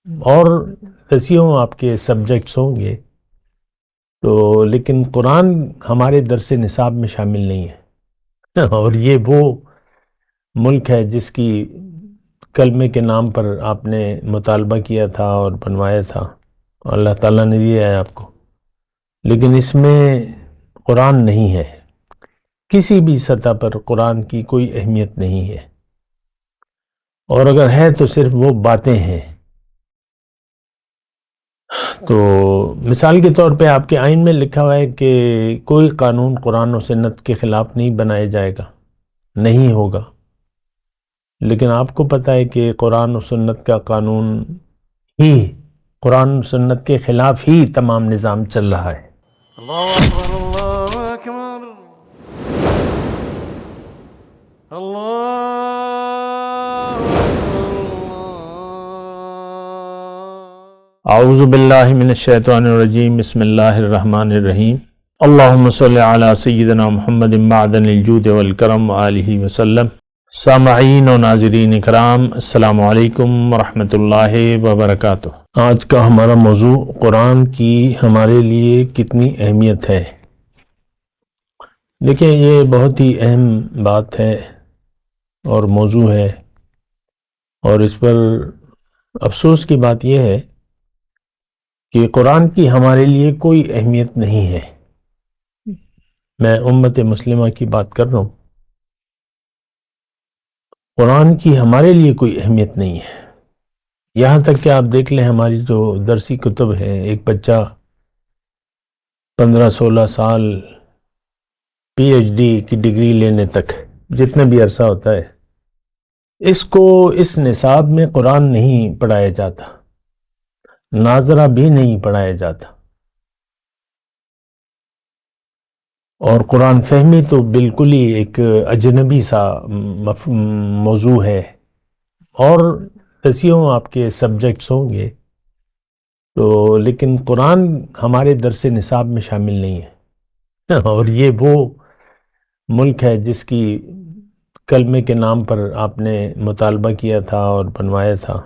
اور دسیوں آپ کے سبجیکٹس ہوں گے تو، لیکن قرآن ہمارے درس نصاب میں شامل نہیں ہے۔ اور یہ وہ ملک ہے جس کی کلمے کے نام پر آپ نے مطالبہ کیا تھا اور بنوایا تھا، اللہ تعالیٰ نے دیا ہے آپ کو، لیکن اس میں قرآن نہیں ہے۔ کسی بھی سطح پر قرآن کی کوئی اہمیت نہیں ہے، اور اگر ہے تو صرف وہ باتیں ہیں۔ تو مثال کے طور پہ آپ کے آئین میں لکھا ہوا ہے کہ کوئی قانون قرآن و سنت کے خلاف نہیں بنایا جائے گا، نہیں ہوگا، لیکن آپ کو پتہ ہے کہ قرآن و سنت کا قانون ہی، قرآن و سنت کے خلاف ہی تمام نظام چل رہا ہے۔ اللہ اکبر اللہ اکبر اللہ اعوذ باللہ من الشیطان الرجیم، بسم اللہ الرحمن الرحیم۔ اللہم صلی علی سیدنا محمد معدن الجود والکرم وآلہ وسلم۔ سامعین و ناظرین کرام، السلام علیکم ورحمۃ اللہ وبرکاتہ۔ آج کا ہمارا موضوع قرآن کی ہمارے لیے کتنی اہمیت ہے۔ دیکھیں، یہ بہت ہی اہم بات ہے اور موضوع ہے، اور اس پر افسوس کی بات یہ ہے کہ قرآن کی ہمارے لیے کوئی اہمیت نہیں ہے۔ میں امت مسلمہ کی بات کر رہا ہوں، قرآن کی ہمارے لیے کوئی اہمیت نہیں ہے۔ یہاں تک کہ آپ دیکھ لیں، ہماری جو درسی کتب ہے، ایک بچہ 15-16 سال پی ایچ ڈی کی ڈگری لینے تک جتنا بھی عرصہ ہوتا ہے، اس کو اس نصاب میں قرآن نہیں پڑھایا جاتا، ناظرہ بھی نہیں پڑھایا جاتا، اور قرآن فہمی تو بالکل ہی ایک اجنبی سا موضوع ہے۔ اور دسیوں آپ کے سبجیکٹس ہوں گے تو، لیکن قرآن ہمارے درس نصاب میں شامل نہیں ہے۔ اور یہ وہ ملک ہے جس کی کلمے کے نام پر آپ نے مطالبہ کیا تھا اور بنوایا تھا،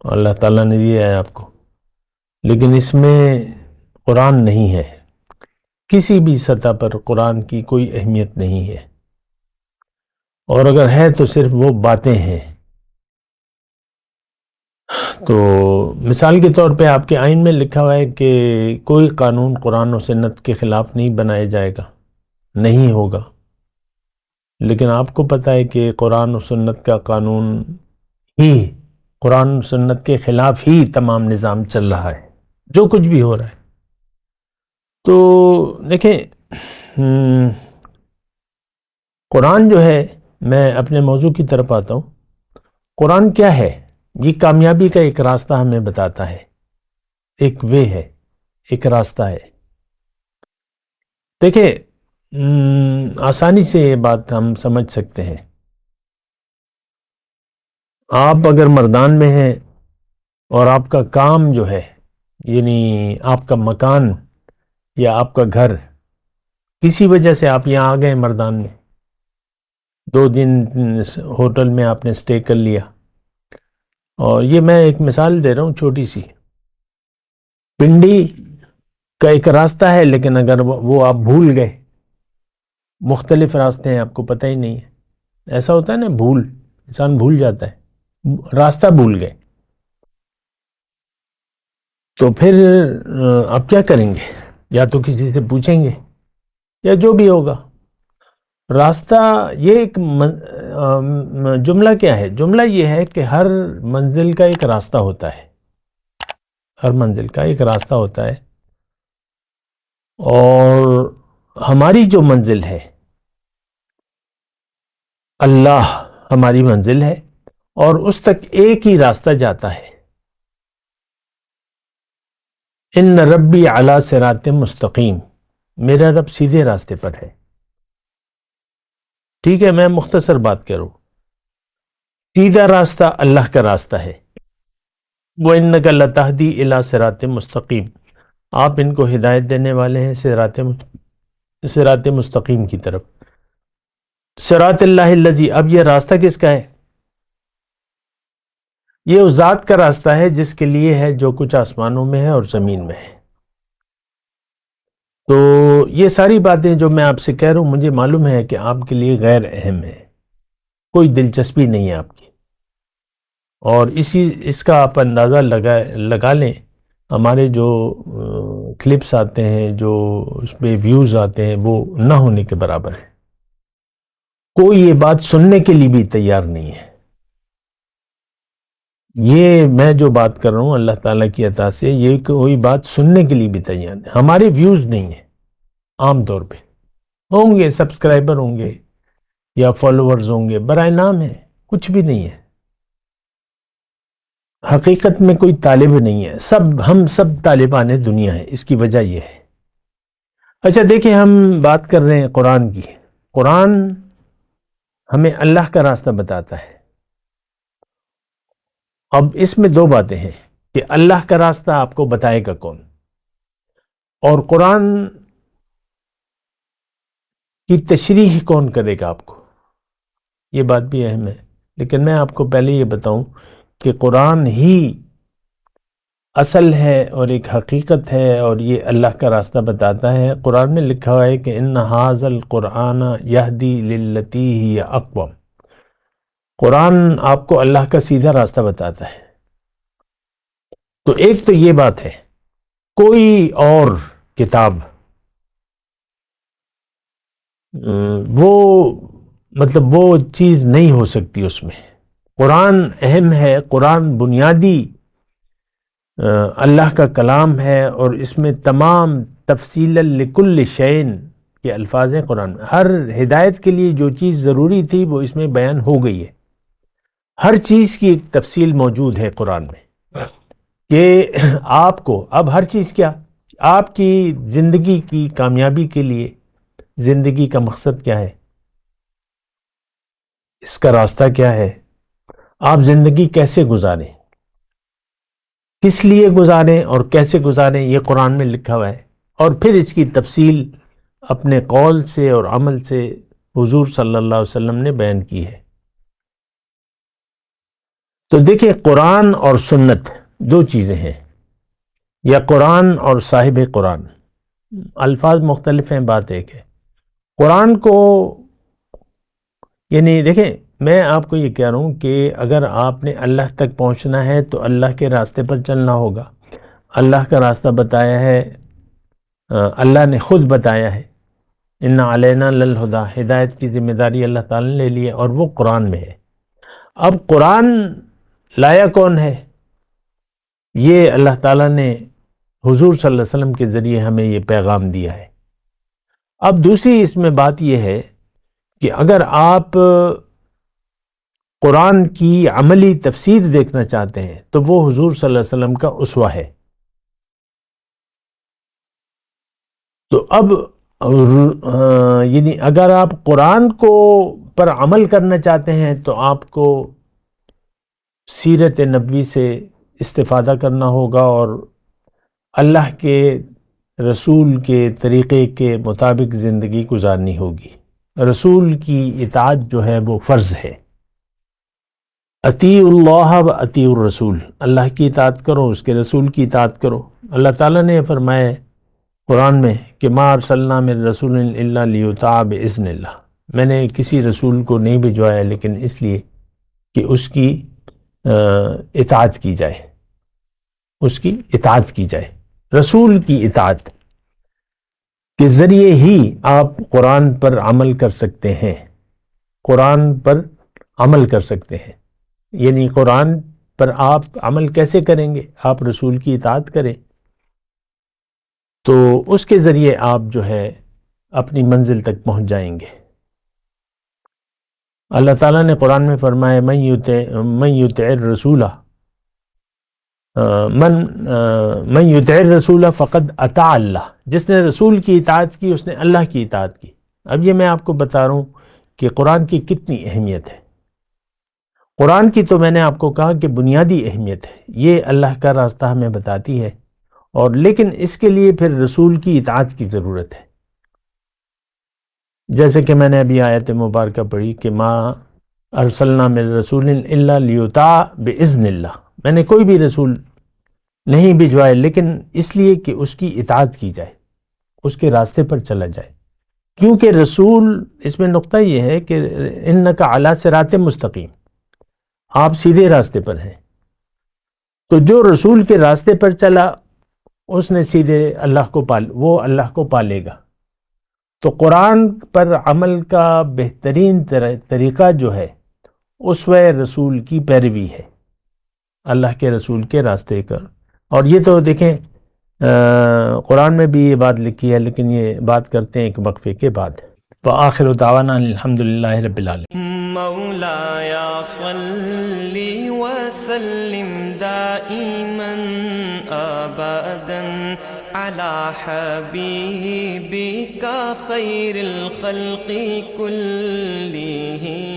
اللہ تعالیٰ نے دیا ہے آپ کو، لیکن اس میں قرآن نہیں ہے۔ کسی بھی سطح پر قرآن کی کوئی اہمیت نہیں ہے، اور اگر ہے تو صرف وہ باتیں ہیں۔ تو مثال کے طور پہ آپ کے آئین میں لکھا ہوا ہے کہ کوئی قانون قرآن و سنت کے خلاف نہیں بنایا جائے گا، نہیں ہوگا، لیکن آپ کو پتہ ہے کہ قرآن و سنت کا قانون ہی، قرآن و سنت کے خلاف ہی تمام نظام چل رہا ہے، جو کچھ بھی ہو رہا ہے۔ تو دیکھیں، قرآن جو ہے، میں اپنے موضوع کی طرف آتا ہوں۔ قرآن کیا ہے؟ یہ کامیابی کا ایک راستہ ہمیں بتاتا ہے، ایک وے ہے، ایک راستہ ہے۔ دیکھیں، آسانی سے یہ بات ہم سمجھ سکتے ہیں۔ آپ اگر مردان میں ہیں اور آپ کا کام جو ہے، یعنی آپ کا مکان یا آپ کا گھر، کسی وجہ سے آپ یہاں آ گئے مردان میں، 2 دن ہوٹل میں آپ نے سٹے کر لیا، اور یہ میں ایک مثال دے رہا ہوں چھوٹی سی۔ پنڈی کا ایک راستہ ہے، لیکن اگر وہ آپ بھول گئے، مختلف راستے ہیں، آپ کو پتہ ہی نہیں ہے، ایسا ہوتا ہے نا، انسان بھول جاتا ہے، راستہ بھول گئے، تو پھر آپ کیا کریں گے؟ یا تو کسی سے پوچھیں گے، یا جو بھی ہوگا۔ راستہ، یہ ایک جملہ کیا ہے؟ جملہ یہ ہے کہ ہر منزل کا ایک راستہ ہوتا ہے، ہر منزل کا ایک راستہ ہوتا ہے، اور ہماری جو منزل ہے، اللہ ہماری منزل ہے، اور اس تک ایک ہی راستہ جاتا ہے۔ ان ربی علی صراط مستقیم، میرا رب سیدھے راستے پر ہے۔ ٹھیک ہے، میں مختصر بات کروں، سیدھا راستہ اللہ کا راستہ ہے۔ وَإِنَّكَ لَتَهْدِي إِلَى صِرَاطٍ مستقیم، آپ ان کو ہدایت دینے والے ہیں صراط مستقیم کی طرف۔ صراط اللہ الذی، اب یہ راستہ کس کا ہے؟ یہ اس ذات کا راستہ ہے جس کے لیے ہے جو کچھ آسمانوں میں ہے اور زمین میں ہے۔ تو یہ ساری باتیں جو میں آپ سے کہہ رہا ہوں، مجھے معلوم ہے کہ آپ کے لیے غیر اہم ہے، کوئی دلچسپی نہیں ہے آپ کی، اور اس کا آپ اندازہ لگا لیں، ہمارے جو کلپس آتے ہیں، جو اس پہ ویوز آتے ہیں، وہ نہ ہونے کے برابر ہے۔ کوئی یہ بات سننے کے لیے بھی تیار نہیں ہے۔ یہ میں جو بات کر رہا ہوں اللہ تعالیٰ کی عطا سے، یہ کوئی بات سننے کے لیے بھی تیار نہیں۔ ہمارے ویوز نہیں ہیں، عام طور پہ ہوں گے، سبسکرائبر ہوں گے یا فالوورز ہوں گے، برائے نام ہے، کچھ بھی نہیں ہے۔ حقیقت میں کوئی طالب نہیں ہے، ہم سب طالبان دنیا ہے، اس کی وجہ یہ ہے۔ اچھا دیکھیں، ہم بات کر رہے ہیں قرآن کی۔ قرآن ہمیں اللہ کا راستہ بتاتا ہے۔ اب اس میں دو باتیں ہیں کہ اللہ کا راستہ آپ کو بتائے گا کون، اور قرآن کی تشریح کون کرے گا آپ کو، یہ بات بھی اہم ہے۔ لیکن میں آپ کو پہلے یہ بتاؤں کہ قرآن ہی اصل ہے اور ایک حقیقت ہے، اور یہ اللہ کا راستہ بتاتا ہے۔ قرآن میں لکھا ہوا ہے کہ ان ھذا القرآن یہدی للتی ہی اقوم۔ قرآن آپ کو اللہ کا سیدھا راستہ بتاتا ہے۔ تو ایک تو یہ بات ہے، کوئی اور کتاب وہ چیز نہیں ہو سکتی اس میں۔ قرآن اہم ہے، قرآن بنیادی اللہ کا کلام ہے، اور اس میں تمام تفصیل لکل شیء کے الفاظ ہیں قرآن میں۔ ہر ہدایت کے لیے جو چیز ضروری تھی وہ اس میں بیان ہو گئی ہے۔ ہر چیز کی ایک تفصیل موجود ہے قرآن میں، کہ آپ کو اب ہر چیز کیا، آپ کی زندگی کی کامیابی کے لیے زندگی کا مقصد کیا ہے، اس کا راستہ کیا ہے، آپ زندگی کیسے گزاریں، کس لیے گزاریں اور کیسے گزاریں، یہ قرآن میں لکھا ہوا ہے۔ اور پھر اس کی تفصیل اپنے قول سے اور عمل سے حضور صلی اللہ علیہ وسلم نے بیان کی ہے۔ تو دیکھیں، قرآن اور سنت دو چیزیں ہیں، یا قرآن اور صاحب قرآن، الفاظ مختلف ہیں، بات ایک ہے۔ قرآن کو یعنی دیکھیں، میں آپ کو یہ کہہ رہا ہوں کہ اگر آپ نے اللہ تک پہنچنا ہے تو اللہ کے راستے پر چلنا ہوگا۔ اللہ کا راستہ بتایا ہے، اللہ نے خود بتایا ہے، ان علینا للہدیٰ، ہدایت کی ذمہ داری اللہ تعالیٰ نے لے لی ہے، اور وہ قرآن میں ہے۔ اب قرآن لایا کون ہے؟ یہ اللہ تعالیٰ نے حضور صلی اللہ علیہ وسلم کے ذریعے ہمیں یہ پیغام دیا ہے۔ اب دوسری اس میں بات یہ ہے کہ اگر آپ قرآن کی عملی تفسیر دیکھنا چاہتے ہیں تو وہ حضور صلی اللہ علیہ وسلم کا اسوہ ہے۔ تو اب یعنی اگر آپ قرآن کو پر عمل کرنا چاہتے ہیں تو آپ کو سیرت نبوی سے استفادہ کرنا ہوگا، اور اللہ کے رسول کے طریقے کے مطابق زندگی گزارنی ہوگی۔ رسول کی اطاعت جو ہے وہ فرض ہے۔ اطیعوا اللہ و اطیعوا الرسول، اللہ کی اطاعت کرو، اس کے رسول کی اطاعت کرو۔ اللہ تعالیٰ نے فرمایا ہے قرآن میں کہ ما ارسلنا من رسول الا لیطاع باذن اللہ، میں نے کسی رسول کو نہیں بھجوایا لیکن اس لیے کہ اس کی اطاعت کی جائے، اس کی اطاعت کی جائے۔ رسول کی اطاعت کے ذریعے ہی آپ قرآن پر عمل کر سکتے ہیں، قرآن پر عمل کر سکتے ہیں۔ یعنی قرآن پر آپ عمل کیسے کریں گے؟ آپ رسول کی اطاعت کریں، تو اس کے ذریعے آپ جو ہے اپنی منزل تک پہنچ جائیں گے۔ اللہ تعالیٰ نے قرآن میں فرمایا من یطع الرسول من یطع الرسول فقد اطاع اللہ، جس نے رسول کی اطاعت کی اس نے اللہ کی اطاعت کی۔ اب یہ میں آپ کو بتا رہا ہوں کہ قرآن کی کتنی اہمیت ہے۔ قرآن کی تو میں نے آپ کو کہا کہ بنیادی اہمیت ہے، یہ اللہ کا راستہ ہمیں بتاتی ہے، اور لیکن اس کے لیے پھر رسول کی اطاعت کی ضرورت ہے۔ جیسے کہ میں نے ابھی آیت مبارکہ پڑھی کہ ما ارسلنا من رسول الا لیطاع باذن اللہ، میں نے کوئی بھی رسول نہیں بھجوائے لیکن اس لیے کہ اس کی اطاعت کی جائے، اس کے راستے پر چلا جائے، کیونکہ رسول، اس میں نقطہ یہ ہے کہ انک علی صراط مستقیم، آپ سیدھے راستے پر ہیں، تو جو رسول کے راستے پر چلا اس نے سیدھے وہ اللہ کو پالے گا۔ تو قرآن پر عمل کا بہترین طریقہ جو ہے اسوہ رسول کی پیروی ہے، اللہ کے رسول کے راستے کا۔ اور یہ تو دیکھیں قرآن میں بھی یہ بات لکھی ہے، لیکن یہ بات کرتے ہیں ایک وقفے کے بعد۔ وآخر دعوانا الحمدللہ رب العالمین۔ مولاي صل وسلم دائما ابدا على حبيبك خير الخلق كلهم